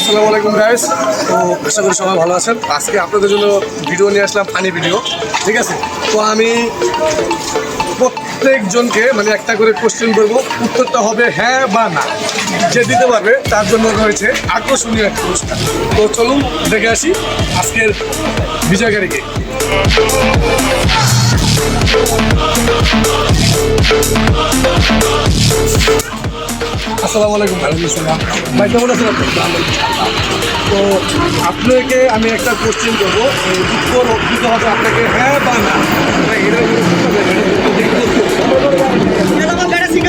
আসসালামু আলাইকুম গাইস। তো আশা করি সবাই ভালো আছেন। আজকে আপনাদের জন্য ভিডিও নিয়ে আসলাম, ফানি ভিডিও, ঠিক আছে। তো আমি প্রত্যেকজনকে মানে একটা করে কোশ্চেন করবো, উত্তরটা হবে হ্যাঁ বা না। যে দিতে পারবে তার জন্য রয়েছে আকর্ষণীয় একটা পুরস্কার। তো চলুন দেখে আসি আজকের বিজয়কারীকে। আসসালামু আলাইকুম ভাই। ভাই কেমন আছেন আপনি? তো আপনাকে আমি একটা কোশ্চেন করবো, উত্তর দিতে হবে আপনাকে হ্যাঁ বা না।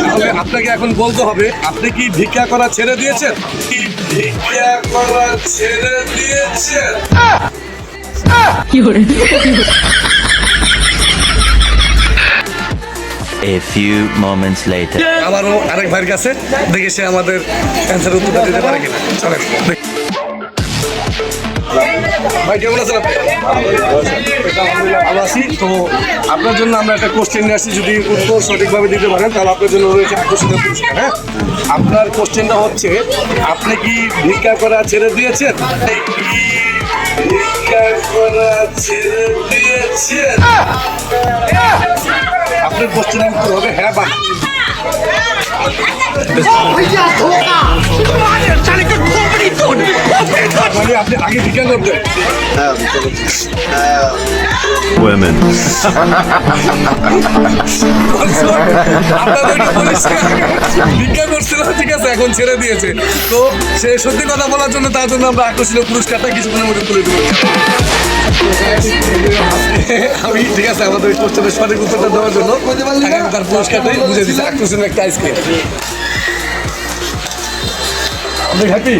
তাহলে আপনাকে এখন বলতে হবে, আপনি কি ভিক্ষা করা ছেড়ে দিয়েছেন? কি ভিক্ষা করা ছেড়ে দিয়েছেন? A few moments later. আবারও আরেক ভাইয়ের কাছে, দেখি সে আমাদের অ্যান্সার উত্তরটা দিতে পারে কিনা। চলেন ভাই, কেমন আছেন আপনি? ভালো আছি। তো আপনার জন্য আমরা একটা কোশ্চেন নিয়ে আসছি, যদি উত্তর সঠিকভাবে দিতে পারেন তাহলে আপনার জন্য রয়েছে আকর্ষণীয় পুরস্কার। হ্যাঁ, আপনার কোশ্চেনটা হচ্ছে, আপনি কি ভিক্ষা করা ছেড়ে দিয়েছেন? ভিক্ষা করা ছেড়ে দিয়েছেন? আপনার কোশ্চেনের উত্তর হবে হ্যাঁ বা না। মানে আপনি আগে ভিক্ষা করতেন? Women. ভিক্ষা করছিল, ঠিক আছে, এখন ছেড়ে দিয়েছে। তো সে সত্যি কথা বলার জন্য তার জন্য আমরা আকর্ষণীয় পুরস্কারটা কিছুক্ষণের মধ্যে তুলে দেবো। আমি ঠিক আছে, আমাদের কোশ্চেনের সঠিক উত্তরটা দেওয়ার জন্য তার পুরস্কারটাই বুঝে দিচ্ছে, আকর্ষণীয় একটা আইসক্রিম। আপনি হ্যাপি?